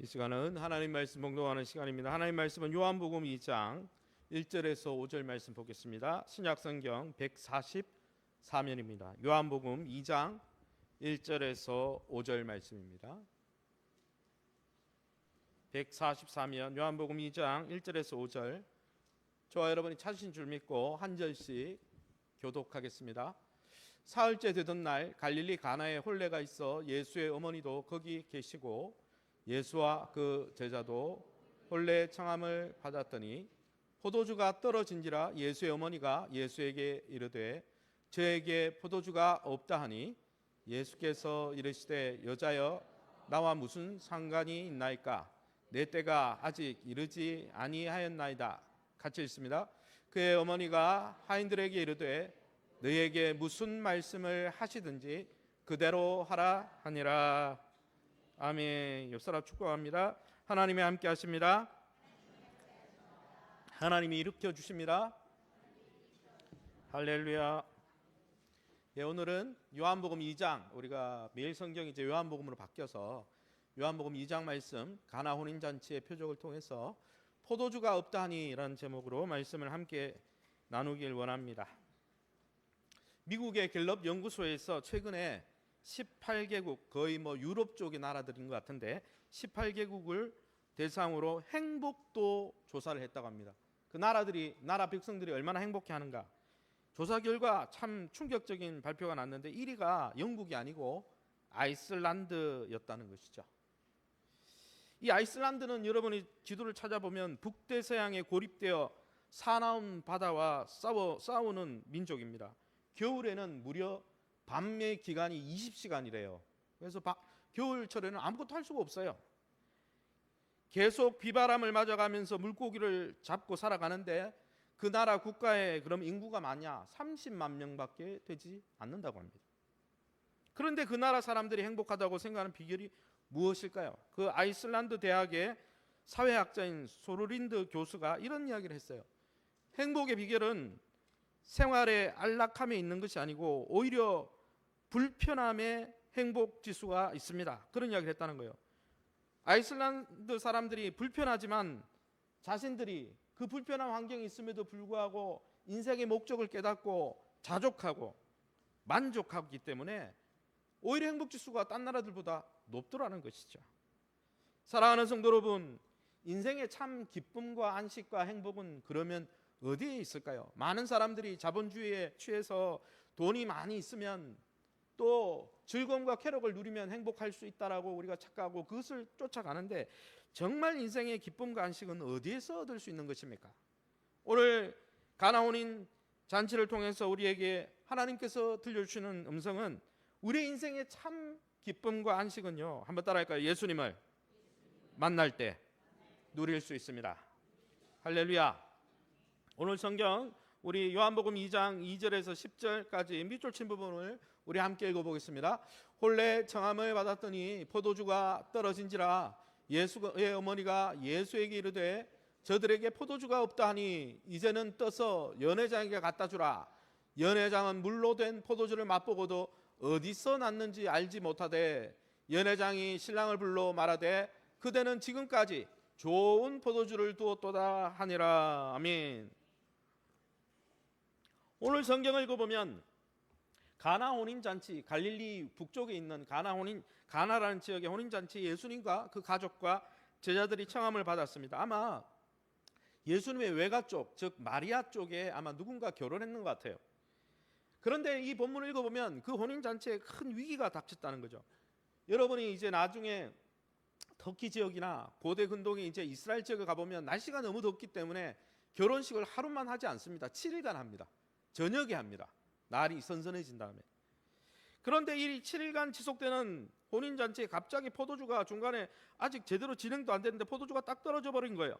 이 시간은 하나님 말씀 봉독하는 시간입니다. 하나님 말씀은 요한복음 2장 1절에서 5절 말씀 보겠습니다. 신약성경 144면입니다. 요한복음 2장 1절에서 5절 말씀입니다. 144면 요한복음 2장 1절에서 5절, 저와 여러분이 찾으신 줄 믿고 한 절씩 교독하겠습니다. 사흘째 되던 날 갈릴리 가나에 혼례가 있어 예수의 어머니도 거기 계시고 예수와 그 제자도 혼례 청함을 받았더니 포도주가 떨어진지라 예수의 어머니가 예수에게 이르되 저에게 포도주가 없다 하니 예수께서 이르시되 여자여 나와 무슨 상관이 있나이까 내 때가 아직 이르지 아니하였나이다. 같이 읽습니다. 그의 어머니가 하인들에게 이르되 너희에게 무슨 말씀을 하시든지 그대로 하라 하니라. 아멘. 옆사람 축복합니다. 하나님이 함께 하십니다. 하나님이 일으켜 주십니다. 할렐루야. 예, 오늘은 요한복음 2장, 우리가 매일 성경이 이제 요한복음으로 바뀌어서 요한복음 2장 말씀, 가나 혼인잔치의 표적을 통해서 포도주가 없다니라는 제목으로 말씀을 함께 나누길 원합니다. 미국의 갤럽 연구소에서 최근에 18개국, 거의 유럽 쪽의 나라들인 것 같은데 18개국을 대상으로 행복도 조사를 했다고 합니다. 그 나라 백성들이 얼마나 행복해하는가. 조사 결과 참 충격적인 발표가 났는데 1위가 영국이 아니고 아이슬란드였다는 것이죠. 이 아이슬란드는 여러분이 지도를 찾아보면 북대서양에 고립되어 사나운 바다와 싸우는 민족입니다. 겨울에는 무려 밤의 기간이 20시간이래요. 그래서 겨울철에는 아무것도 할 수가 없어요. 계속 비바람을 맞아가면서 물고기를 잡고 살아가는데 그 나라 국가에 그럼 인구가 많냐? 30만 명밖에 되지 않는다고 합니다. 그런데 그 나라 사람들이 행복하다고 생각하는 비결이 무엇일까요? 그 아이슬란드 대학의 사회학자인 소르린드 교수가 이런 이야기를 했어요. 행복의 비결은 생활의 안락함에 있는 것이 아니고 오히려 불편함에 행복 지수가 있습니다. 그런 이야기를 했다는 거예요. 아이슬란드 사람들이 불편하지만 자신들이 그 불편한 환경이 있음에도 불구하고 인생의 목적을 깨닫고 자족하고 만족하기 때문에 오히려 행복 지수가 딴 나라들보다 높더라는 것이죠. 사랑하는 성도 여러분, 인생의 참 기쁨과 안식과 행복은 그러면 어디에 있을까요? 많은 사람들이 자본주의에 취해서 돈이 많이 있으면 또 즐거움과 쾌락을 누리면 행복할 수 있다라고 우리가 착각하고 그것을 쫓아가는데 정말 인생의 기쁨과 안식은 어디에서 얻을 수 있는 것입니까? 오늘 가나 혼인 잔치를 통해서 우리에게 하나님께서 들려주시는 음성은 우리 인생의 참 기쁨과 안식은요, 한번 따라할까요? 예수님을 만날 때 누릴 수 있습니다. 할렐루야. 오늘 성경 우리 요한복음 2장 2절에서 10절까지 밑줄 친 부분을 우리 함께 읽어보겠습니다. 혼례 청함을 받았더니 포도주가 떨어진지라 예수의 어머니가 예수에게 이르되 저들에게 포도주가 없다 하니 이제는 떠서 연회장에게 갖다 주라. 연회장은 물로 된 포도주를 맛보고도 어디서 났는지 알지 못하되 연회장이 신랑을 불러 말하되 그대는 지금까지 좋은 포도주를 두었도다 하니라. 아멘. 오늘 성경을 읽어보면 가나 혼인잔치, 갈릴리 북쪽에 있는 가나라는 지역의 혼인잔치 예수님과 그 가족과 제자들이 청함을 받았습니다. 아마 예수님의 외가 쪽, 즉 마리아 쪽에 아마 누군가 결혼했는 것 같아요. 그런데 이 본문을 읽어보면 그 혼인잔치에 큰 위기가 닥쳤다는 거죠. 여러분이 이제 나중에 터키 지역이나 고대 근동의 이제 이스라엘 지역에 가보면 날씨가 너무 덥기 때문에 결혼식을 하루만 하지 않습니다. 7일간 합니다. 저녁에 합니다. 날이 선선해진 다음에. 그런데 이 7일간 지속되는 혼인잔치에 갑자기 포도주가 중간에 아직 제대로 진행도 안 됐는데 포도주가 딱 떨어져 버린 거예요.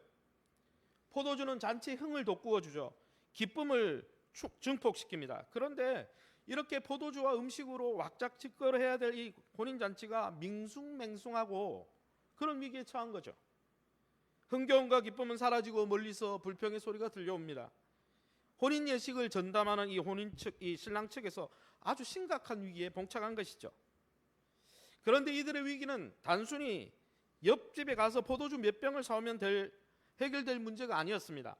포도주는 잔치의 흥을 돋구어주죠. 기쁨을 증폭시킵니다. 그런데 이렇게 포도주와 음식으로 왁작지껄해야 될 이 혼인잔치가 밍숭맹숭하고 그런 위기에 처한 거죠. 흥겨움과 기쁨은 사라지고 멀리서 불평의 소리가 들려옵니다. 혼인 예식을 전담하는 이 신랑 측에서 아주 심각한 위기에 봉착한 것이죠. 그런데 이들의 위기는 단순히 옆집에 가서 포도주 몇 병을 사오면 해결될 문제가 아니었습니다.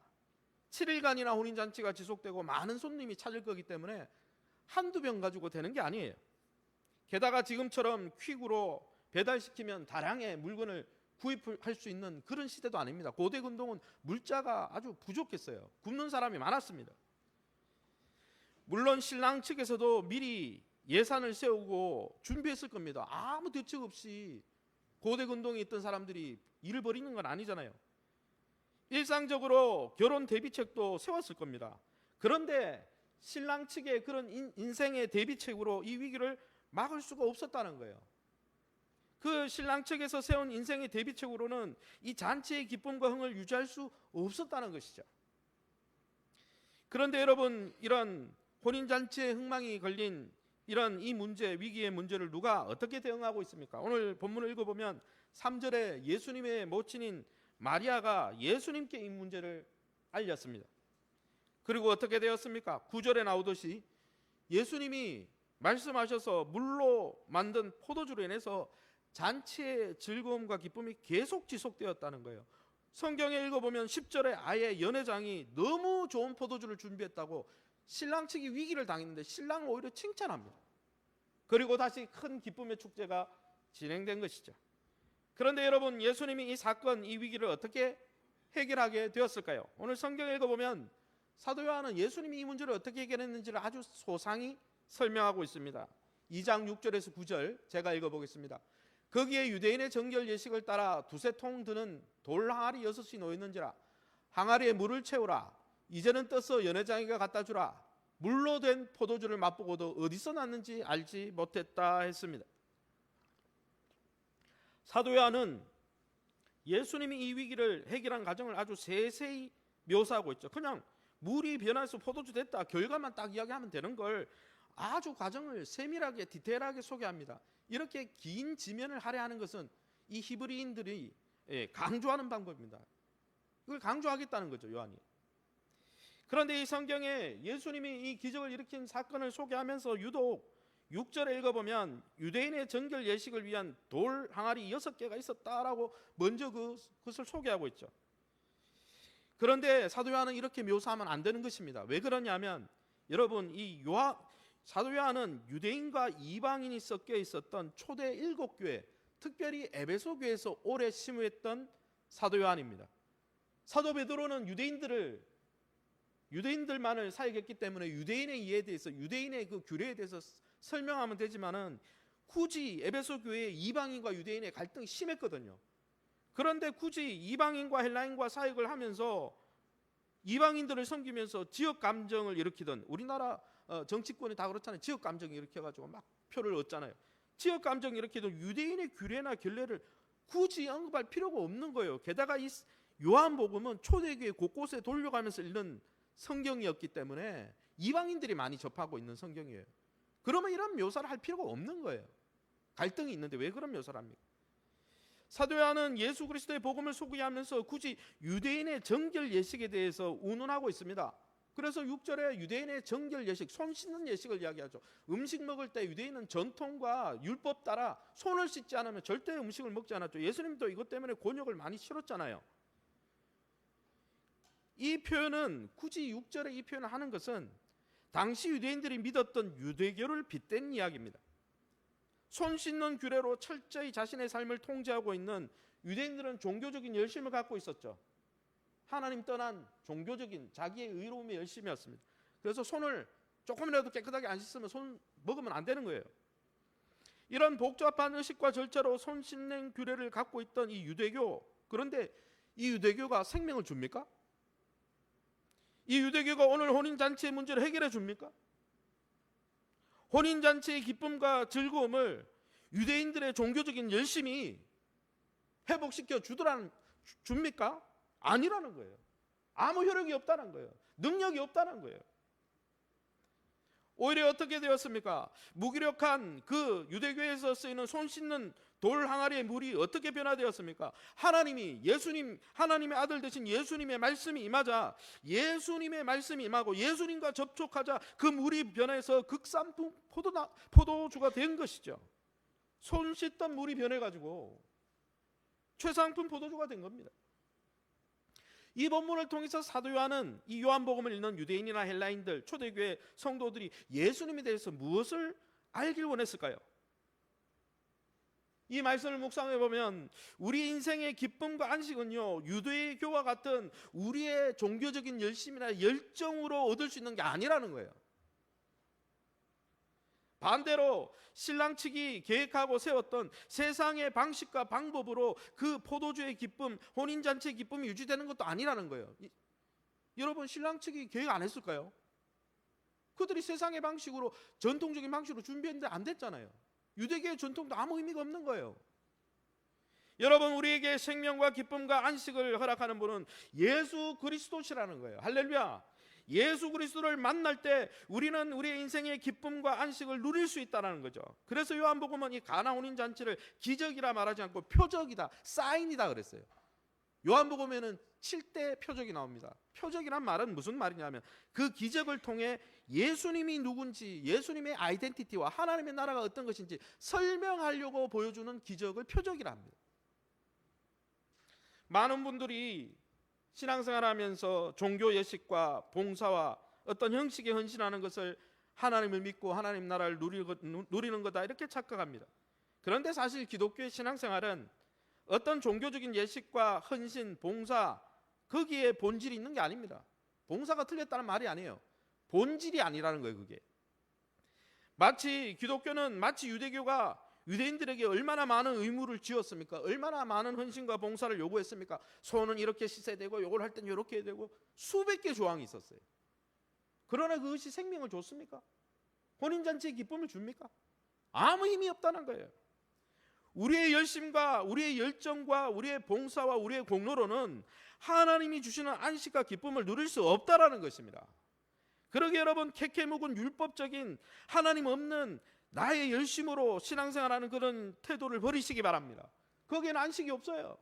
7일간이나 혼인잔치가 지속되고 많은 손님이 찾을 거기 때문에 한두 병 가지고 되는 게 아니에요. 게다가 지금처럼 퀵으로 배달시키면 다량의 물건을 구입할 수 있는 그런 시대도 아닙니다. 고대 근동은 물자가 아주 부족했어요. 굶는 사람이 많았습니다. 물론 신랑 측에서도 미리 예산을 세우고 준비했을 겁니다. 아무 대책 없이 고대 근동에 있던 사람들이 일을 벌이는 건 아니잖아요. 일상적으로 결혼 대비책도 세웠을 겁니다. 그런데 신랑 측의 그런 인생의 대비책으로 이 위기를 막을 수가 없었다는 거예요. 그 신랑 측에서 세운 인생의 대비책으로는 이 잔치의 기쁨과 흥을 유지할 수 없었다는 것이죠. 그런데 여러분, 이런 혼인잔치의 흥망이 걸린 이런 이 문제, 위기의 문제를 누가 어떻게 대응하고 있습니까? 오늘 본문을 읽어보면 3절에 예수님의 모친인 마리아가 예수님께 이 문제를 알렸습니다. 그리고 어떻게 되었습니까? 9절에 나오듯이 예수님이 말씀하셔서 물로 만든 포도주로 인해서 잔치의 즐거움과 기쁨이 계속 지속되었다는 거예요. 성경에 읽어보면 10절에 아예 연회장이 너무 좋은 포도주를 준비했다고 신랑 측이 위기를 당했는데 신랑을 오히려 칭찬합니다. 그리고 다시 큰 기쁨의 축제가 진행된 것이죠. 그런데 여러분, 예수님이 이 사건, 이 위기를 어떻게 해결하게 되었을까요? 오늘 성경을 읽어보면 사도 요한은 예수님이 이 문제를 어떻게 해결했는지를 아주 소상히 설명하고 있습니다. 2장 6절에서 9절 제가 읽어보겠습니다. 거기에 유대인의 정결 예식을 따라 두세 통 드는 돌 항아리 6이 놓였는지라. 항아리에 물을 채우라. 이제는 떠서 연회장이가 갖다 주라. 물로 된 포도주를 맛보고도 어디서 났는지 알지 못했다 했습니다. 사도 요한은 예수님이 이 위기를 해결한 과정을 아주 세세히 묘사하고 있죠. 그냥 물이 변해서 포도주 됐다, 결과만 딱 이야기하면 되는 걸 아주 과정을 세밀하게 디테일하게 소개합니다. 이렇게 긴 지면을 할애하는 것은 이 히브리인들이 강조하는 방법입니다. 이걸 강조하겠다는 거죠, 요한이. 그런데 이 성경에 예수님이 이 기적을 일으킨 사건을 소개하면서 유독 6절에 읽어보면 유대인의 정결 예식을 위한 돌 항아리 6개가 있었다라고 먼저 그것을 소개하고 있죠. 그런데 사도 요한은 이렇게 묘사하면 안 되는 것입니다. 왜 그러냐면 여러분, 사도 요한은 유대인과 이방인이 섞여 있었던 초대 7교회, 특별히 에베소 교회에서 오래 심우했던 사도 요한입니다. 사도 베드로는 유대인들만을 사역했기 때문에 유대인의 이해에 대해서, 유대인의 그 규례에 대해서 설명하면 되지만은 굳이 에베소 교회의 이방인과 유대인의 갈등이 심했거든요. 그런데 굳이 이방인과 헬라인과 사역을 하면서 이방인들을 섬기면서 지역 감정을 일으키던, 우리나라 정치권이 다 그렇잖아요. 지역 감정을 일으켜가지고 막 표를 얻잖아요. 지역 감정을 일으키던 유대인의 규례나 결례를 굳이 언급할 필요가 없는 거예요. 게다가 이 요한복음은 초대교회 곳곳에 돌려가면서 읽는 성경이었기 때문에 이방인들이 많이 접하고 있는 성경이에요. 그러면 이런 묘사를 할 필요가 없는 거예요. 갈등이 있는데 왜 그런 묘사를 합니까? 사도 요한은 예수 그리스도의 복음을 소개하면서 굳이 유대인의 정결 예식에 대해서 운운하고 있습니다. 그래서 6절에 유대인의 정결 예식, 손 씻는 예식을 이야기하죠. 음식 먹을 때 유대인은 전통과 율법 따라 손을 씻지 않으면 절대 음식을 먹지 않았죠. 예수님도 이것 때문에 곤욕을 많이 치렀잖아요. 이 표현은, 굳이 6절에 이 표현을 하는 것은 당시 유대인들이 믿었던 유대교를 빗댄 이야기입니다. 손 씻는 규례로 철저히 자신의 삶을 통제하고 있는 유대인들은 종교적인 열심을 갖고 있었죠. 하나님 떠난 종교적인 자기의 의로움의 열심이었습니다. 그래서 손을 조금이라도 깨끗하게 안 씻으면 손 먹으면 안 되는 거예요. 이런 복잡한 의식과 절차로 손 씻는 규례를 갖고 있던 이 유대교, 그런데 이 유대교가 생명을 줍니까? 이 유대교가 오늘 혼인잔치의 문제를 해결해 줍니까? 혼인잔치의 기쁨과 즐거움을 유대인들의 종교적인 열심이 회복시켜 줍니까? 아니라는 거예요. 아무 효력이 없다는 거예요. 능력이 없다는 거예요. 오히려 어떻게 되었습니까? 무기력한 그 유대교에서 쓰이는 손 씻는 돌 항아리의 물이 어떻게 변화되었습니까? 하나님의 아들 되신 예수님의 말씀이 임하자, 예수님의 말씀이 임하고 예수님과 접촉하자 그 물이 변해서 극산품 포도주가 된 것이죠. 손 씻던 물이 변해가지고 최상품 포도주가 된 겁니다. 이 본문을 통해서 사도 요한은 이 요한복음을 읽는 유대인이나 헬라인들, 초대교회 성도들이 예수님에 대해서 무엇을 알길 원했을까요? 이 말씀을 묵상해 보면 우리 인생의 기쁨과 안식은요, 유대교와 같은 우리의 종교적인 열심이나 열정으로 얻을 수 있는 게 아니라는 거예요. 반대로 신랑 측이 계획하고 세웠던 세상의 방식과 방법으로 그 포도주의 기쁨, 혼인잔치의 기쁨이 유지되는 것도 아니라는 거예요. 여러분, 신랑 측이 계획 안 했을까요? 그들이 세상의 방식으로, 전통적인 방식으로 준비했는데 안 됐잖아요. 유대교의 전통도 아무 의미가 없는 거예요. 여러분, 우리에게 생명과 기쁨과 안식을 허락하는 분은 예수 그리스도시라는 거예요. 할렐루야. 예수 그리스도를 만날 때 우리는 우리의 인생의 기쁨과 안식을 누릴 수 있다는 거죠. 그래서 요한복음은 이 가나 혼인잔치를 기적이라 말하지 않고 표적이다, 사인이다 그랬어요. 요한복음에는 7대 표적이 나옵니다. 표적이란 말은 무슨 말이냐면 그 기적을 통해 예수님이 누군지, 예수님의 아이덴티티와 하나님의 나라가 어떤 것인지 설명하려고 보여주는 기적을 표적이라 합니다. 많은 분들이 신앙생활하면서 종교 예식과 봉사와 어떤 형식에 헌신하는 것을 하나님을 믿고 하나님 나라를 누리는 거다 이렇게 착각합니다. 그런데 사실 기독교의 신앙생활은 어떤 종교적인 예식과 헌신, 봉사, 거기에 본질이 있는 게 아닙니다. 봉사가 틀렸다는 말이 아니에요. 본질이 아니라는 거예요. 그게 마치 기독교는 마치 유대교가 유대인들에게 얼마나 많은 의무를 지었습니까? 얼마나 많은 헌신과 봉사를 요구했습니까? 소는 이렇게 씻어야 되고 요걸 할 땐 이렇게 해야 되고 수백 개 조항이 있었어요. 그러나 그것이 생명을 줬습니까? 혼인잔치의 기쁨을 줍니까? 아무 힘이 없다는 거예요. 우리의 열심과 우리의 열정과 우리의 봉사와 우리의 공로로는 하나님이 주시는 안식과 기쁨을 누릴 수 없다라는 것입니다. 그러기에 여러분, 캐캐 묵은 율법적인 하나님 없는 나의 열심으로 신앙생활하는 그런 태도를 버리시기 바랍니다. 거기에는 안식이 없어요.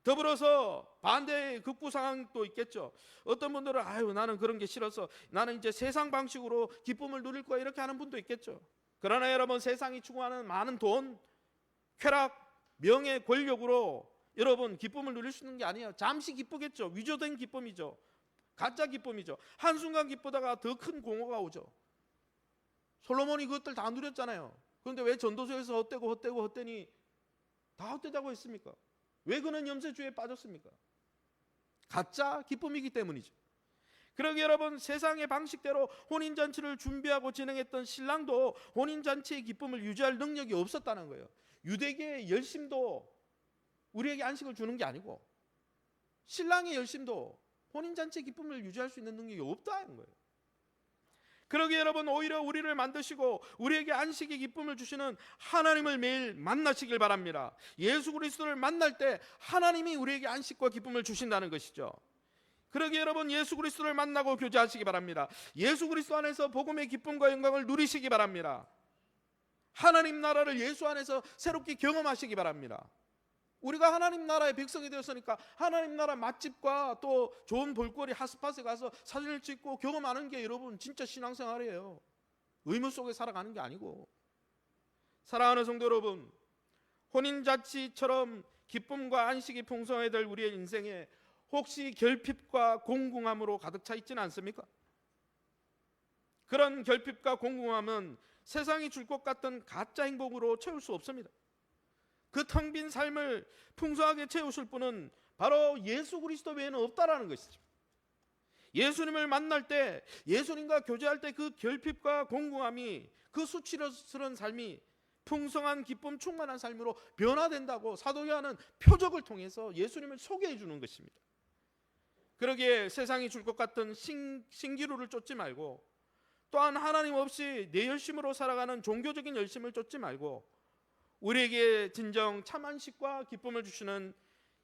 더불어서 반대의 극부 상황도 있겠죠. 어떤 분들은 나는 그런 게 싫어서 나는 이제 세상 방식으로 기쁨을 누릴 거야 이렇게 하는 분도 있겠죠. 그러나 여러분, 세상이 추구하는 많은 돈, 쾌락, 명예, 권력으로 여러분 기쁨을 누릴 수 있는 게 아니에요. 잠시 기쁘겠죠. 위조된 기쁨이죠. 가짜 기쁨이죠. 한순간 기쁘다가 더 큰 공허가 오죠. 솔로몬이 그것들 다 누렸잖아요. 그런데 왜 전도서에서 헛되니 다 헛되다고 했습니까? 왜 그는 염세주의에 빠졌습니까? 가짜 기쁨이기 때문이죠. 그러기 여러분, 세상의 방식대로 혼인잔치를 준비하고 진행했던 신랑도 혼인잔치의 기쁨을 유지할 능력이 없었다는 거예요. 유대계의 열심도 우리에게 안식을 주는 게 아니고 신랑의 열심도 혼인잔치의 기쁨을 유지할 수 있는 능력이 없다는 거예요. 그러기에 여러분, 오히려 우리를 만드시고 우리에게 안식의 기쁨을 주시는 하나님을 매일 만나시길 바랍니다. 예수 그리스도를 만날 때 하나님이 우리에게 안식과 기쁨을 주신다는 것이죠. 그러기에 여러분, 예수 그리스도를 만나고 교제하시기 바랍니다. 예수 그리스도 안에서 복음의 기쁨과 영광을 누리시기 바랍니다. 하나님 나라를 예수 안에서 새롭게 경험하시기 바랍니다. 우리가 하나님 나라의 백성이 되었으니까 하나님 나라 맛집과 또 좋은 볼거리 핫스팟에 가서 사진을 찍고 경험하는 게 여러분 진짜 신앙생활이에요. 의무 속에 살아가는 게 아니고. 사랑하는 성도 여러분, 혼인잔치처럼 기쁨과 안식이 풍성해야 될 우리의 인생에 혹시 결핍과 공공함으로 가득 차 있지는 않습니까? 그런 결핍과 공공함은 세상이 줄 것 같은 가짜 행복으로 채울 수 없습니다. 그 텅 빈 삶을 풍성하게 채우실 분은 바로 예수 그리스도 외에는 없다라는 것이죠. 예수님을 만날 때, 예수님과 교제할 때 그 결핍과 공공함이, 그 수치스러운 삶이 풍성한 기쁨 충만한 삶으로 변화된다고 사도 요한은 표적을 통해서 예수님을 소개해 주는 것입니다. 그러기에 세상이 줄 것 같은 신기루를 쫓지 말고, 또한 하나님 없이 내 열심으로 살아가는 종교적인 열심을 쫓지 말고, 우리에게 진정 참 안식과 기쁨을 주시는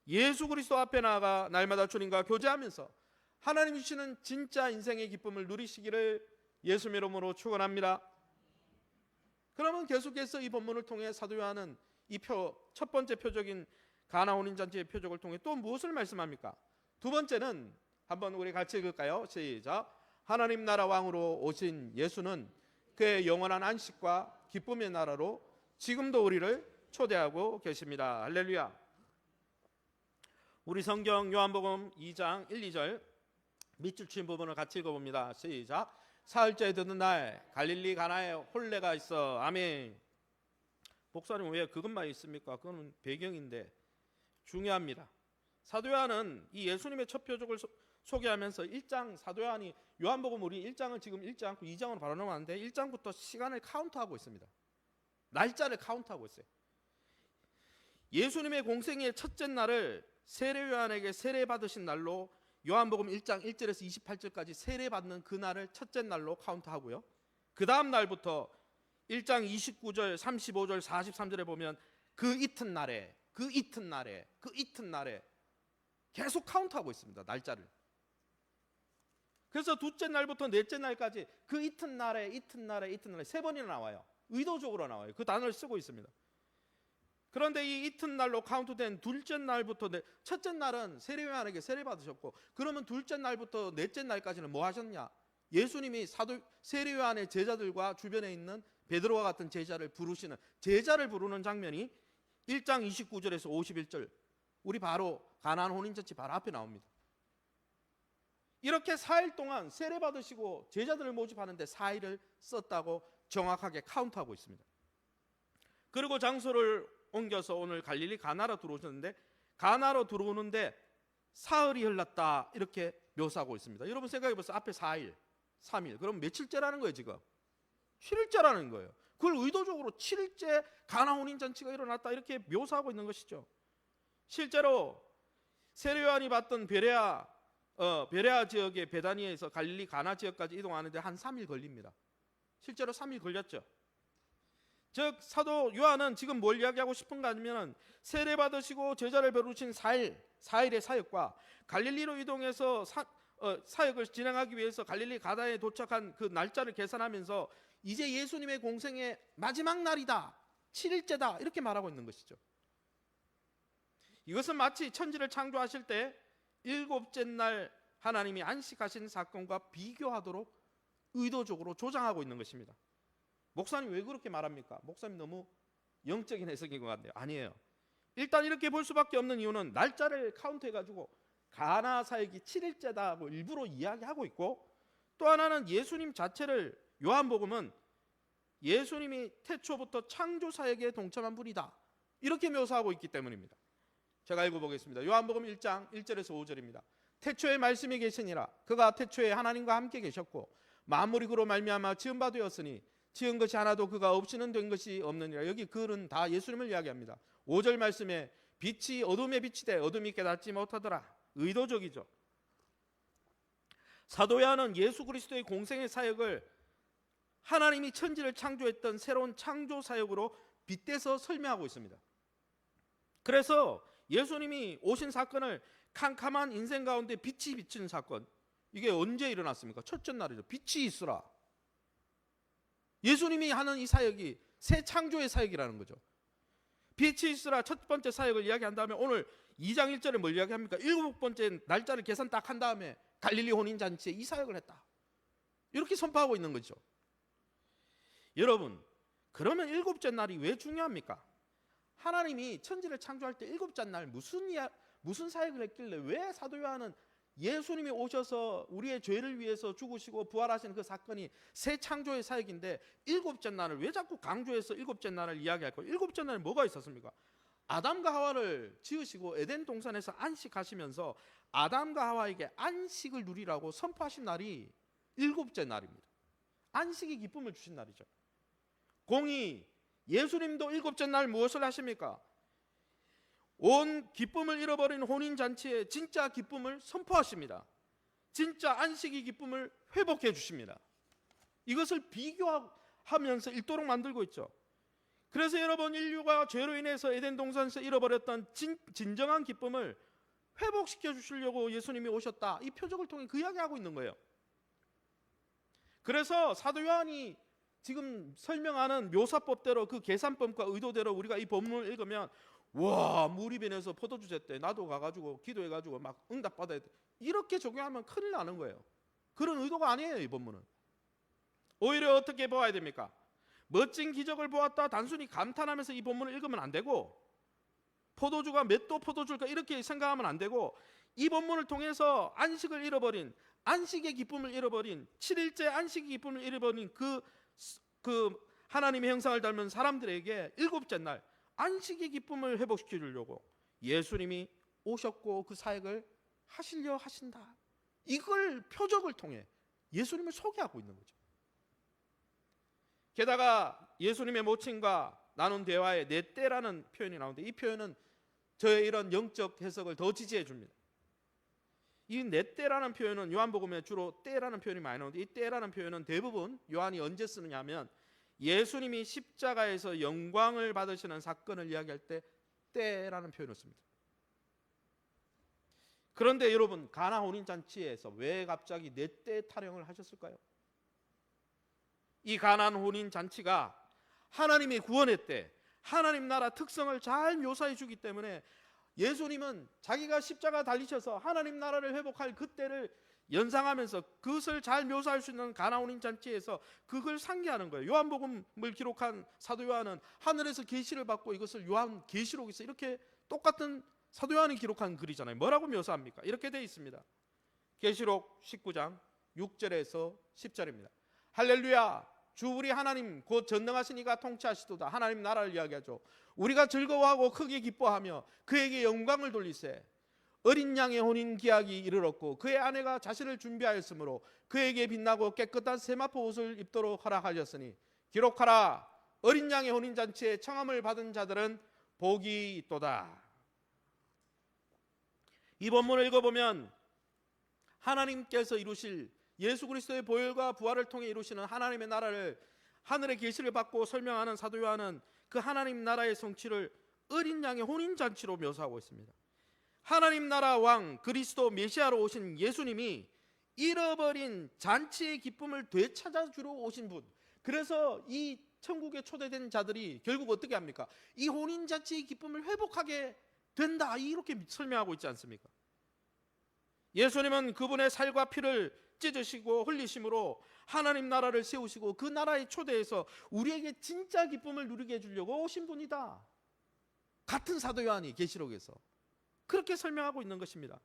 예수 그리스도 앞에 나아가 날마다 주님과 교제하면서 하나님 주시는 진짜 인생의 기쁨을 누리시기를 예수의 이름으로 축원합니다. 그러면 계속해서 이 본문을 통해 사도 요한은 이 첫 번째 표적인 가나 혼인잔치의 표적을 통해 또 무엇을 말씀합니까? 두 번째는 한번 우리 같이 읽을까요? 시작. 하나님 나라 왕으로 오신 예수는 그의 영원한 안식과 기쁨의 나라로 지금도 우리를 초대하고 계십니다. 할렐루야. 우리 성경 요한복음 2장 1, 2절 밑줄 친 부분을 같이 읽어봅니다. 시작. 사흘째 되는 날 갈릴리 가나에 혼례가 있어. 아멘. 목사님 왜 그것만 있습니까? 그건 배경인데 중요합니다. 사도 요한은 이 예수님의 첫 표적을 소개하면서 1장, 사도 요한이 요한복음 우리 1장을 지금 읽지 않고 2장으로 바로 넘어가는데 1장부터 시간을 카운트하고 있습니다. 날짜를 카운트하고 있어요. 예수님의 공생의 첫째 날을 세례 요한에게 세례 받으신 날로 요한복음 1장 1절에서 28절까지 세례 받는 그 날을 첫째 날로 카운트하고요. 그 다음 날부터 1장 29절, 35절, 43절에 보면 그 이튿날에 계속 카운트하고 있습니다. 날짜를. 그래서 둘째 날부터 넷째 날까지 그 이튿날에 세 번이나 나와요. 의도적으로 나와요. 그 단어를 쓰고 있습니다. 그런데 이 이튿날로 카운트된 둘째 날부터 첫째 날은 세례 요한에게 세례 받으셨고, 그러면 둘째 날부터 넷째 날까지는 뭐 하셨냐? 예수님이 세례 요한의 제자들과 주변에 있는 베드로와 같은 제자를 부르는 장면이 1장 29절에서 51절, 우리 바로 가나안 혼인잔치 바로 앞에 나옵니다. 이렇게 4일 동안 세례 받으시고 제자들을 모집하는데 4일을 썼다고 정확하게 카운트하고 있습니다. 그리고 장소를 옮겨서 오늘 갈릴리 가나로 들어오셨는데, 가나로 들어오는데 사흘이 흘렀다 이렇게 묘사하고 있습니다. 여러분 생각해 보세요. 앞에 4일, 3일, 그럼 며칠째라는 거예요? 지금 7일째라는 거예요. 그걸 의도적으로 7일째 가나 혼인잔치가 일어났다 이렇게 묘사하고 있는 것이죠. 실제로 세례 요한이 봤던 베레아 지역의 베다니에서 갈릴리 가나 지역까지 이동하는데 한 3일 걸립니다. 실제로 3일 걸렸죠. 즉 사도 요한은 지금 뭘 이야기하고 싶은가 하면, 세례 받으시고 제자를 베푸신 4일의 사역과 갈릴리로 이동해서 사역을 진행하기 위해서 갈릴리 가나에 도착한 그 날짜를 계산하면서 이제 예수님의 공생의 마지막 날이다, 7일째다 이렇게 말하고 있는 것이죠. 이것은 마치 천지를 창조하실 때 일곱째 날 하나님이 안식하신 사건과 비교하도록 의도적으로 조장하고 있는 것입니다. 목사님 왜 그렇게 말합니까? 목사님 너무 영적인 해석인 것 같네요. 아니에요. 일단 이렇게 볼 수밖에 없는 이유는 날짜를 카운트해가지고 가나 사역이 7일째다고 일부러 이야기하고 있고, 또 하나는 예수님 자체를, 요한복음은 예수님이 태초부터 창조 사역에 동참한 분이다 이렇게 묘사하고 있기 때문입니다. 제가 읽어보겠습니다. 요한복음 1장 1절에서 5절입니다. 태초에 말씀이 계시니라. 그가 태초에 하나님과 함께 계셨고 만물이 그로 말미암아 지은 바 되었으니 지은 것이 하나도 그가 없이는 된 것이 없느니라. 여기 글은 다 예수님을 이야기합니다. 5절 말씀에 빛이 어둠에 비치되 어둠이 깨닫지 못하더라. 의도적이죠. 사도 요한은 예수 그리스도의 공생의 사역을 하나님이 천지를 창조했던 새로운 창조 사역으로 빗대서 설명하고 있습니다. 그래서 예수님이 오신 사건을 캄캄한 인생 가운데 빛이 비치는 사건, 이게 언제 일어났습니까? 첫째 날이죠. 빛이 있으라. 예수님이 하는 이 사역이 새 창조의 사역이라는 거죠. 빛이 있으라 첫 번째 사역을 이야기한 다음에 오늘 2장 1절에 뭘 이야기합니까? 7번째 날짜를 계산 딱 한 다음에 갈릴리 혼인잔치에 이 사역을 했다 이렇게 선포하고 있는 거죠. 여러분, 그러면 7째 날이 왜 중요합니까? 하나님이 천지를 창조할 때 7째 날 무슨 사역을 했길래 왜 사도 요한은 예수님이 오셔서 우리의 죄를 위해서 죽으시고 부활하시는 그 사건이 새 창조의 사역인데 7째 날을 왜 자꾸 강조해서 7째 날을 이야기할까? 7째 날에 뭐가 있었습니까? 아담과 하와를 지으시고 에덴 동산에서 안식하시면서 아담과 하와에게 안식을 누리라고 선포하신 날이 7째 날입니다. 안식의 기쁨을 주신 날이죠. 공의 예수님도 7째 날 무엇을 하십니까? 온 기쁨을 잃어버린 혼인잔치에 진짜 기쁨을 선포하십니다. 진짜 안식의 기쁨을 회복해 주십니다. 이것을 비교하면서 읽도록 만들고 있죠. 그래서 여러분, 인류가 죄로 인해서 에덴 동산에서 잃어버렸던 진정한 기쁨을 회복시켜 주시려고 예수님이 오셨다, 이 표적을 통해 그 이야기하고 있는 거예요. 그래서 사도 요한이 지금 설명하는 묘사법대로, 그 계산법과 의도대로 우리가 이 본문을 읽으면, 와, 물이 변해서 포도주 줬대, 나도 가가지고 기도해가지고 막 응답받아야 돼, 이렇게 적용하면 큰일 나는 거예요. 그런 의도가 아니에요. 이 본문은 오히려 어떻게 보아야 됩니까? 멋진 기적을 보았다 단순히 감탄하면서 이 본문을 읽으면 안 되고, 포도주가 몇 도 포도주일까 이렇게 생각하면 안 되고, 이 본문을 통해서 안식을 잃어버린, 안식의 기쁨을 잃어버린, 7일째 안식의 기쁨을 잃어버린 그 하나님의 형상을 닮은 사람들에게 일곱째 날 안식의 기쁨을 회복시켜 주려고 예수님이 오셨고 그 사역을 하시려 하신다. 이걸 표적을 통해 예수님을 소개하고 있는 거죠. 게다가 예수님의 모친과 나눈 대화에 내 때라는 표현이 나오는데, 이 표현은 저의 이런 영적 해석을 더 지지해 줍니다. 이 내 때라는 표현은 요한복음에 주로 때라는 표현이 많이 나오는데, 이 때라는 표현은 대부분 요한이 언제 쓰느냐 하면 예수님이 십자가에서 영광을 받으시는 사건을 이야기할 때 때라는 표현을 씁니다. 그런데 여러분, 가나 혼인잔치에서 왜 갑자기 내 때 타령을 하셨을까요? 이 가나 혼인잔치가 하나님의 구원의 때, 하나님 나라 특성을 잘 묘사해 주기 때문에 예수님은 자기가 십자가 달리셔서 하나님 나라를 회복할 그때를 연상하면서 그것을 잘 묘사할 수 있는 가나 혼인잔치에서 그걸 상기하는 거예요. 요한복음을 기록한 사도 요한은 하늘에서 계시를 받고 이것을 요한 계시록에서 이렇게 똑같은 사도 요한이 기록한 글이잖아요. 뭐라고 묘사합니까? 이렇게 되어 있습니다. 계시록 19장 6절에서 10절입니다. 할렐루야, 주 우리 하나님 곧 전능하신 이가 통치하시도다. 하나님 나라를 이야기하죠. 우리가 즐거워하고 크게 기뻐하며 그에게 영광을 돌리세. 어린 양의 혼인 기약이 이르렀고 그의 아내가 자신을 준비하였으므로 그에게 빛나고 깨끗한 세마포 옷을 입도록 허락하셨으니 기록하라. 어린 양의 혼인잔치에 청함을 받은 자들은 복이 있도다. 이 본문을 읽어보면 하나님께서 이루실 예수 그리스도의 보혈과 부활을 통해 이루시는 하나님의 나라를, 하늘의 계시를 받고 설명하는 사도 요한은 그 하나님 나라의 성취를 어린 양의 혼인잔치로 묘사하고 있습니다. 하나님 나라 왕 그리스도 메시아로 오신 예수님이 잃어버린 잔치의 기쁨을 되찾아주러 오신 분. 그래서 이 천국에 초대된 자들이 결국 어떻게 합니까? 이 혼인잔치의 기쁨을 회복하게 된다, 이렇게 설명하고 있지 않습니까? 예수님은 그분의 살과 피를 찢으시고 흘리심으로 하나님 나라를 세우시고 그 나라의 초대에서 우리에게 진짜 기쁨을 누리게 해주려고 오신 분이다. 같은 사도 요한이 계시록에서 그렇게 설명하고 있는 것입니다.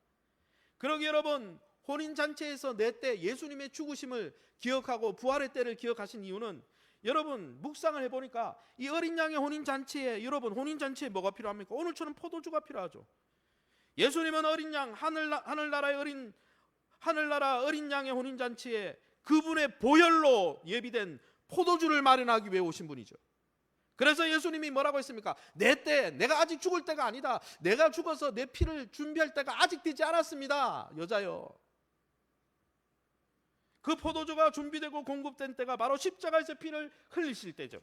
그러기 여러분, 혼인잔치에서 내 때 예수님의 죽으심을 기억하고 부활의 때를 기억하신 이유는, 여러분 묵상을 해보니까 이 어린 양의 혼인잔치에, 여러분 혼인잔치에 뭐가 필요합니까? 오늘처럼 포도주가 필요하죠. 예수님은 어린 양, 하늘나라 어린 양의 혼인잔치에 그분의 보혈로 예비된 포도주를 마련하기 위해 오신 분이죠. 그래서 예수님이 뭐라고 했습니까? 내 때, 내가 아직 죽을 때가 아니다. 내가 죽어서 내 피를 준비할 때가 아직 되지 않았습니다. 여자여. 그 포도주가 준비되고 공급된 때가 바로 십자가에서 피를 흘리실 때죠.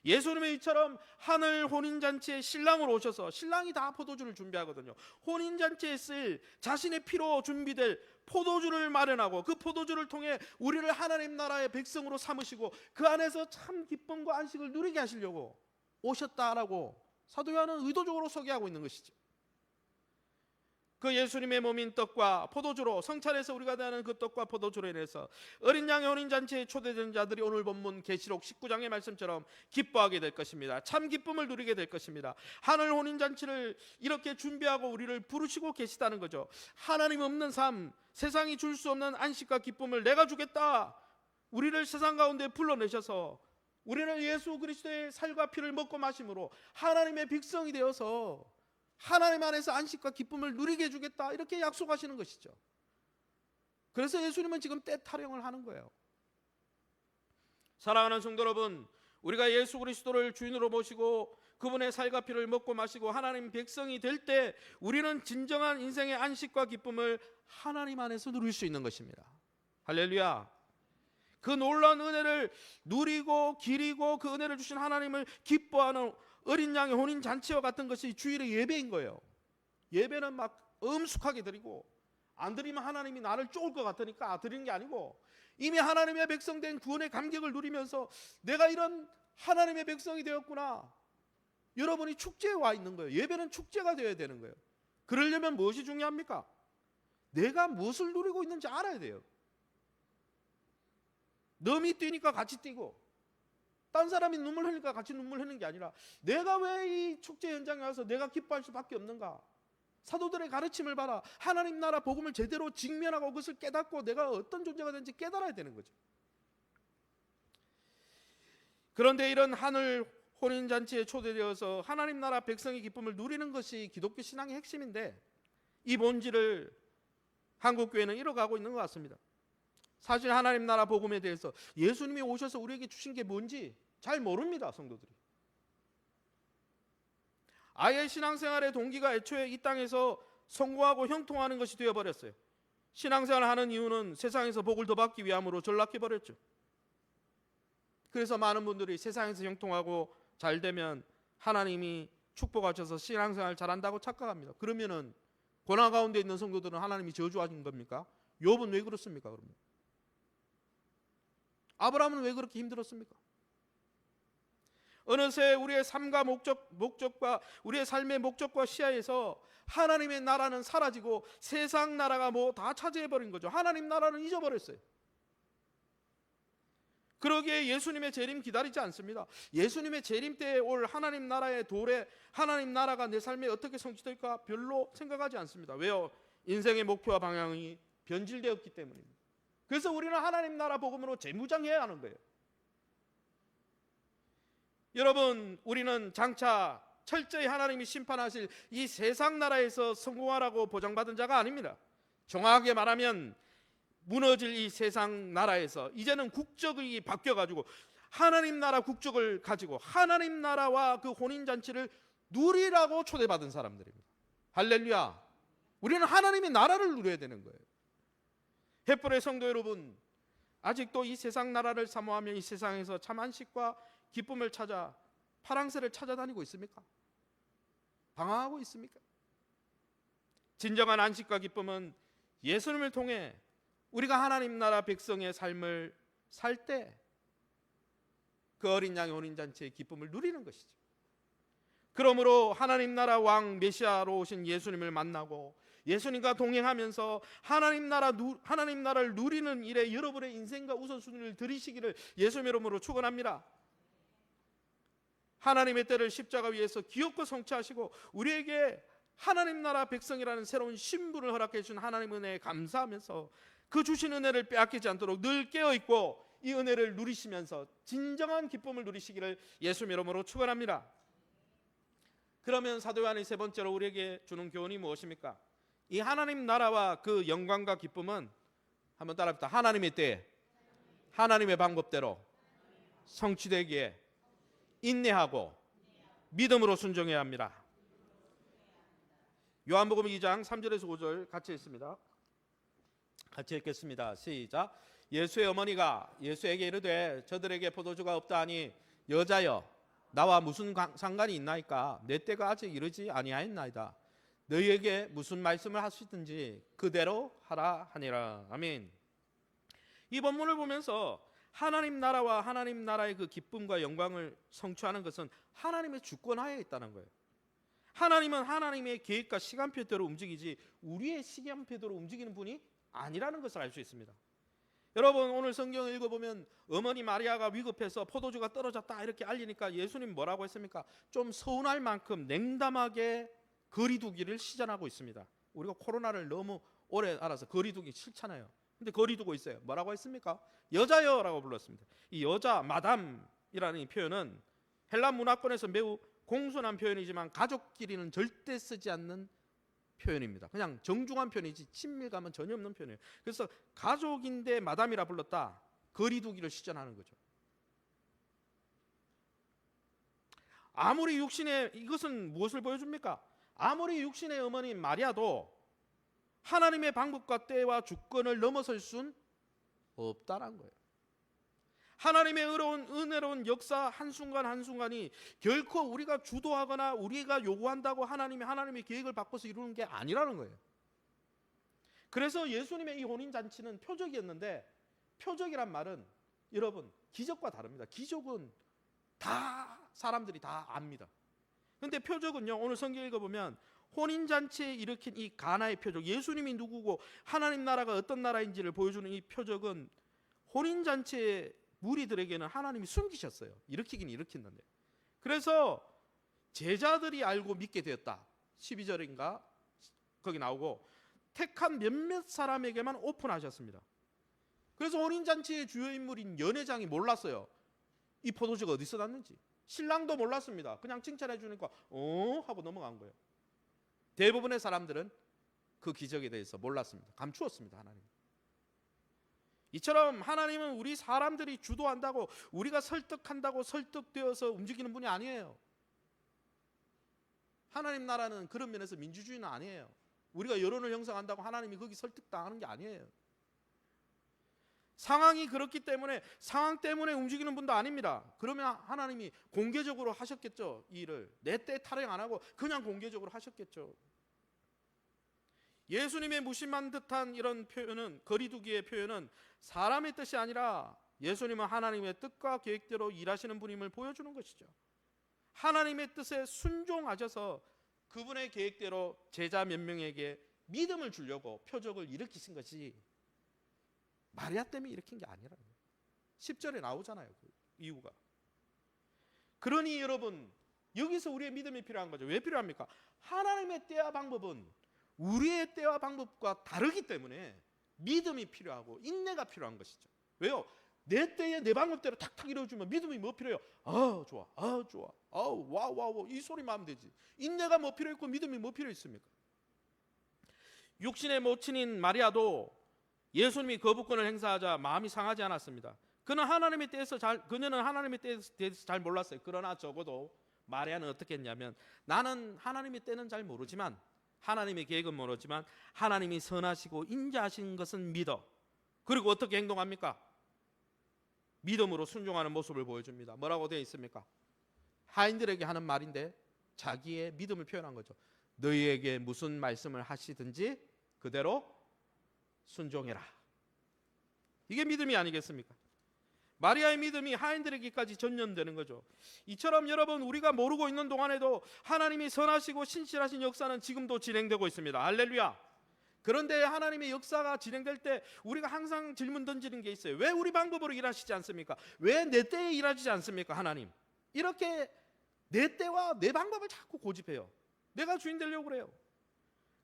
예수님의 이처럼 하늘 혼인잔치에 신랑으로 오셔서, 신랑이 다 포도주를 준비하거든요. 혼인잔치에 쓸 자신의 피로 준비될 포도주를 마련하고 그 포도주를 통해 우리를 하나님 나라의 백성으로 삼으시고 그 안에서 참 기쁨과 안식을 누리게 하시려고 오셨다라고 사도 요한은 의도적으로 소개하고 있는 것이죠. 그 예수님의 몸인 떡과 포도주로, 성찬에서 우리가 대하는 그 떡과 포도주로 인해서 어린 양의 혼인잔치에 초대된 자들이 오늘 본문 계시록 19장의 말씀처럼 기뻐하게 될 것입니다. 참 기쁨을 누리게 될 것입니다. 하늘 혼인잔치를 이렇게 준비하고 우리를 부르시고 계시다는 거죠. 하나님 없는 삶, 세상이 줄 수 없는 안식과 기쁨을 내가 주겠다. 우리를 세상 가운데 불러내셔서 우리를 예수 그리스도의 살과 피를 먹고 마심으로 하나님의 백성이 되어서 하나님 안에서 안식과 기쁨을 누리게 해주겠다, 이렇게 약속하시는 것이죠. 그래서 예수님은 지금 때 타령을 하는 거예요. 사랑하는 성도 여러분, 우리가 예수 그리스도를 주인으로 모시고 그분의 살과 피를 먹고 마시고 하나님 백성이 될 때 우리는 진정한 인생의 안식과 기쁨을 하나님 안에서 누릴 수 있는 것입니다. 할렐루야. 그 놀라운 은혜를 누리고 기리고 그 은혜를 주신 하나님을 기뻐하는 어린 양의 혼인잔치와 같은 것이 주일의 예배인 거예요. 예배는 막 엄숙하게 드리고, 안 드리면 하나님이 나를 쫓을 것 같으니까 드리는 게 아니고, 이미 하나님의 백성된 구원의 감격을 누리면서 내가 이런 하나님의 백성이 되었구나, 여러분이 축제에 와 있는 거예요. 예배는 축제가 되어야 되는 거예요. 그러려면 무엇이 중요합니까? 내가 무엇을 누리고 있는지 알아야 돼요. 넘이 뛰니까 같이 뛰고, 딴 사람이 눈물 흘리니까 같이 눈물 흘리는 게 아니라 내가 왜 이 축제 현장에 와서 내가 기뻐할 수밖에 없는가? 사도들의 가르침을 봐라. 하나님 나라 복음을 제대로 직면하고 그것을 깨닫고 내가 어떤 존재가 되는지 깨달아야 되는 거죠. 그런데 이런 하늘 혼인잔치에 초대되어서 하나님 나라 백성의 기쁨을 누리는 것이 기독교 신앙의 핵심인데 이 본질을 한국교회는 잃어가고 있는 것 같습니다. 사실 하나님 나라 복음에 대해서 예수님이 오셔서 우리에게 주신 게 뭔지 잘 모릅니다. 성도들이. 아예 신앙생활의 동기가 애초에 이 땅에서 성공하고 형통하는 것이 되어버렸어요. 신앙생활을 하는 이유는 세상에서 복을 더 받기 위함으로 전락해버렸죠. 그래서 많은 분들이 세상에서 형통하고 잘 되면 하나님이 축복하셔서 신앙생활 잘한다고 착각합니다. 그러면은 고난 가운데 있는 성도들은 하나님이 저주하신 겁니까? 욥은 왜 그렇습니까? 그러면 아브라함은 왜 그렇게 힘들었습니까? 어느새 우리의 삶과 목적과 우리의 삶의 목적과 시야에서 하나님의 나라는 사라지고 세상 나라가 뭐 다 차지해버린 거죠. 하나님 나라는 잊어버렸어요. 그러기에 예수님의 재림 기다리지 않습니다. 예수님의 재림 때에 올 하나님 나라의 도래, 하나님 나라가 내 삶에 어떻게 성취될까 별로 생각하지 않습니다. 왜요? 인생의 목표와 방향이 변질되었기 때문입니다. 그래서 우리는 하나님 나라 복음으로 재무장해야 하는 거예요. 여러분, 우리는 장차 철저히 하나님이 심판하실 이 세상 나라에서 성공하라고 보장받은 자가 아닙니다. 정확하게 말하면 무너질 이 세상 나라에서 이제는 국적이 바뀌어가지고 하나님 나라 국적을 가지고 하나님 나라와 그 혼인잔치를 누리라고 초대받은 사람들입니다. 할렐루야. 우리는 하나님의 나라를 누려야 되는 거예요. 햇불의 성도 여러분, 아직도 이 세상 나라를 사모하며 이 세상에서 참 안식과 기쁨을 찾아 파랑새를 찾아다니고 있습니까? 방황하고 있습니까? 진정한 안식과 기쁨은 예수님을 통해 우리가 하나님 나라 백성의 삶을 살 때 그 어린 양의 혼인잔치의 기쁨을 누리는 것이죠. 그러므로 하나님 나라 왕 메시아로 오신 예수님을 만나고 예수님과 동행하면서 하나님 나라를 누리는 일에 여러분의 인생과 우선순위를 들이시기를 예수님의 이름으로 축원합니다. 하나님의 때를 십자가 위에서 기업과 성취하시고 우리에게 하나님 나라 백성이라는 새로운 신분을 허락해 주신 하나님 은혜에 감사하면서 그 주신 은혜를 빼앗기지 않도록 늘 깨어있고 이 은혜를 누리시면서 진정한 기쁨을 누리시기를 예수님의 이름으로 축원합니다. 그러면 사도 요한이 세 번째로 우리에게 주는 교훈이 무엇입니까? 이 하나님 나라와 그 영광과 기쁨은 한번 따라합시다. 하나님의 때에 하나님의 방법대로 성취되기에 인내하고 믿음으로 순종해야 합니다. 요한복음 2장 3절에서 5절 같이 읽습니다. 같이 읽겠습니다. 시작. 예수의 어머니가 예수에게 이르되 저들에게 포도주가 없다 하니 여자여 나와 무슨 상관이 있나이까? 내 때가 아직 이르지 아니하였나이다. 너희에게 무슨 말씀을 하시든지 그대로 하라 하니라. 아멘. 이 본문을 보면서 하나님 나라와 하나님 나라의 그 기쁨과 영광을 성취하는 것은 하나님의 주권하에 있다는 거예요. 하나님은 하나님의 계획과 시간표대로 움직이지 우리의 시간표대로 움직이는 분이 아니라는 것을 알 수 있습니다. 여러분, 오늘 성경을 읽어보면 어머니 마리아가 위급해서 포도주가 떨어졌다 이렇게 알리니까 예수님 뭐라고 했습니까? 좀 서운할 만큼 냉담하게 거리두기를 시전하고 있습니다. 우리가 코로나를 너무 오래 알아서 거리두기 싫잖아요. 근데 거리두고 있어요. 뭐라고 했습니까? 여자여 라고 불렀습니다. 이 여자, 마담이라는 이 표현은 헬라 문화권에서 매우 공손한 표현이지만 가족끼리는 절대 쓰지 않는 표현입니다. 그냥 정중한 표현이지 친밀감은 전혀 없는 표현이에요. 그래서 가족인데 마담이라 불렀다. 거리두기를 시전하는 거죠. 아무리 육신의, 이것은 무엇을 보여줍니까? 아무리 육신의 어머니 마리아도 하나님의 방법과 때와 주권을 넘어설 수는 없다는 거예요. 하나님의 은혜로운 역사 한순간 한순간이 결코 우리가 주도하거나 우리가 요구한다고 하나님의 계획을 바꿔서 이루는 게 아니라는 거예요. 그래서 예수님의 이 혼인잔치는 표적이었는데, 표적이란 말은 여러분 기적과 다릅니다. 기적은 다 사람들이 다 압니다. 그런데 표적은요, 오늘 성경 읽어보면 혼인잔치에 일으킨 이 가나의 표적, 예수님이 누구고 하나님 나라가 어떤 나라인지를 보여주는 이 표적은 혼인잔치에 무리들에게는 하나님이 숨기셨어요. 일으키긴 일으켰는데. 그래서 제자들이 알고 믿게 되었다. 12절인가 거기 나오고 택한 몇몇 사람에게만 오픈하셨습니다. 그래서 혼인잔치의 주요 인물인 연회장이 몰랐어요. 이 포도주가 어디서 났는지. 신랑도 몰랐습니다. 그냥 칭찬해 주니까 하고 넘어간 거예요. 대부분의 사람들은 그 기적에 대해서 몰랐습니다. 감추었습니다. 하나님. 이처럼 하나님은 우리 사람들이 주도한다고, 우리가 설득한다고 설득되어서 움직이는 분이 아니에요. 하나님 나라는 그런 면에서 민주주의는 아니에요. 우리가 여론을 형성한다고 하나님이 거기 설득당하는 게 아니에요. 상황이 그렇기 때문에, 상황 때문에 움직이는 분도 아닙니다. 그러면 하나님이 공개적으로 하셨겠죠. 이 일을 내 때 타령 안 하고 그냥 공개적으로 하셨겠죠. 예수님의 무심한 듯한 이런 표현은, 거리두기의 표현은 사람의 뜻이 아니라 예수님은 하나님의 뜻과 계획대로 일하시는 분임을 보여주는 것이죠. 하나님의 뜻에 순종하셔서 그분의 계획대로 제자 몇 명에게 믿음을 주려고 표적을 일으키신 것이 마리아 때문에 일으킨 게 아니라는 거예요. 10절에 나오잖아요. 그 이유가. 그러니 여러분, 여기서 우리의 믿음이 필요한 거죠. 왜 필요합니까? 하나님의 때와 방법은 우리의 때와 방법과 다르기 때문에 믿음이 필요하고 인내가 필요한 것이죠. 왜요? 내 때에 내 방법대로 탁탁 이루어주면 믿음이 뭐 필요해요? 아 좋아, 아 좋아, 아우 와우 이 소리만 하면 되지. 인내가 뭐 필요했고 믿음이 뭐 필요 있습니까? 육신의 모친인 마리아도 예수님이 거부권을 행사하자 마음이 상하지 않았습니다. 그는 하나님의 때에서 잘 몰랐어요. 그러나 적어도 마리아는 어떻게 했냐면, 나는 하나님의 때는 잘 모르지만, 하나님의 계획은 모르지만 하나님이 선하시고 인자하신 것은 믿어. 그리고 어떻게 행동합니까? 믿음으로 순종하는 모습을 보여줍니다. 뭐라고 되어 있습니까? 하인들에게 하는 말인데 자기의 믿음을 표현한 거죠. 너희에게 무슨 말씀을 하시든지 그대로 순종해라. 이게 믿음이 아니겠습니까? 마리아의 믿음이 하인들에게까지 전염되는 거죠. 이처럼 여러분, 우리가 모르고 있는 동안에도 하나님이 선하시고 신실하신 역사는 지금도 진행되고 있습니다. 할렐루야. 그런데 하나님의 역사가 진행될 때 우리가 항상 질문 던지는 게 있어요. 왜 우리 방법으로 일하시지 않습니까? 왜 내 때에 일하시지 않습니까? 하나님. 이렇게 내 때와 내 방법을 자꾸 고집해요. 내가 주인 되려고 그래요.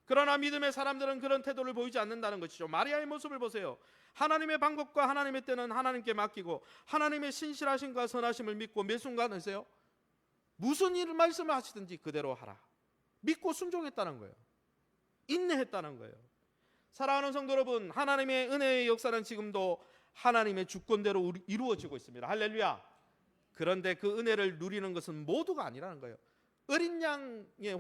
그러나 믿음의 사람들은 그런 태도를 보이지 않는다는 것이죠. 마리아의 모습을 보세요. 하나님의 방법과 하나님의 때는 하나님께 맡기고 하나님의 신실하심과 선하심을 믿고 매 순간 하세요. 무슨 일을 말씀을 하시든지 그대로 하라. 믿고 순종했다는 거예요. 인내했다는 거예요. 사랑하는 성도 여러분, 하나님의 은혜의 역사는 지금도 하나님의 주권대로 이루어지고 있습니다. 할렐루야. 그런데 그 은혜를 누리는 것은 모두가 아니라는 거예요. 어린 양의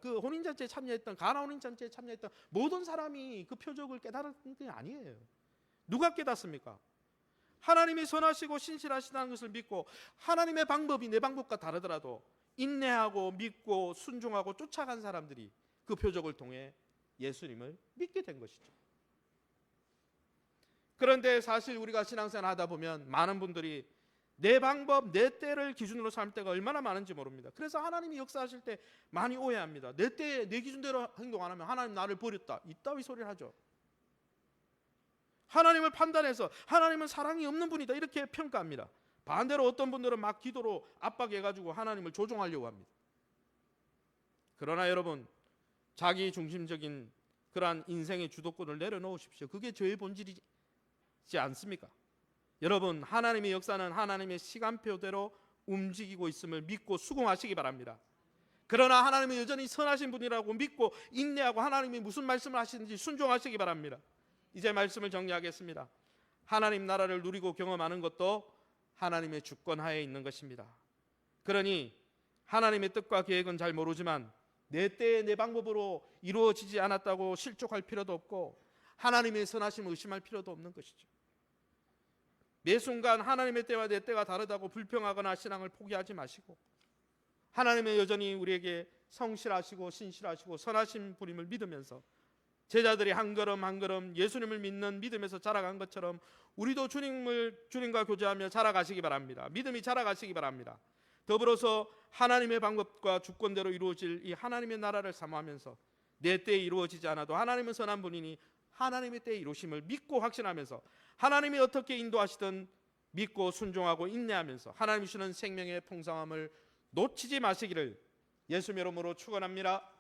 혼인잔치에 참여했던, 가나 혼인잔치에 참여했던 모든 사람이 그 표적을 깨달은 게 아니에요. 누가 깨닫습니까? 하나님이 선하시고 신실하시다는 것을 믿고 하나님의 방법이 내 방법과 다르더라도 인내하고 믿고 순종하고 쫓아간 사람들이 그 표적을 통해 예수님을 믿게 된 것이죠. 그런데 사실 우리가 신앙생활 하다 보면 많은 분들이 내 방법, 내 때를 기준으로 살 때가 얼마나 많은지 모릅니다. 그래서 하나님이 역사하실 때 많이 오해합니다. 내 때에 내 기준대로 행동 안 하면 하나님 나를 버렸다, 이따위 소리를 하죠. 하나님을 판단해서 하나님은 사랑이 없는 분이다, 이렇게 평가합니다. 반대로 어떤 분들은 막 기도로 압박해가지고 하나님을 조종하려고 합니다. 그러나 여러분, 자기 중심적인 그러한 인생의 주도권을 내려놓으십시오. 그게 죄의 본질이지 않습니까? 여러분, 하나님의 역사는 하나님의 시간표대로 움직이고 있음을 믿고 수긍하시기 바랍니다. 그러나 하나님은 여전히 선하신 분이라고 믿고 인내하고 하나님이 무슨 말씀을 하시는지 순종하시기 바랍니다. 이제 말씀을 정리하겠습니다. 하나님 나라를 누리고 경험하는 것도 하나님의 주권 하에 있는 것입니다. 그러니 하나님의 뜻과 계획은 잘 모르지만 내 때에 내 방법으로 이루어지지 않았다고 실족할 필요도 없고 하나님의 선하심을 의심할 필요도 없는 것이죠. 매 순간 하나님의 때와 내 때가 다르다고 불평하거나 신앙을 포기하지 마시고 하나님은 여전히 우리에게 성실하시고 신실하시고 선하신 분임을 믿으면서 제자들이 한 걸음 한 걸음 예수님을 믿는 믿음에서 자라간 것처럼 우리도 주님과 교제하며 자라가시기 바랍니다. 믿음이 자라가시기 바랍니다. 더불어서 하나님의 방법과 주권대로 이루어질 이 하나님의 나라를 사모하면서 내 때에 이루어지지 않아도 하나님은 선한 분이니 하나님의 때에 이루심을 믿고 확신하면서 하나님이 어떻게 인도하시든 믿고 순종하고 인내하면서 하나님 주시는 생명의 풍성함을 놓치지 마시기를 예수님 이름으로 축원합니다.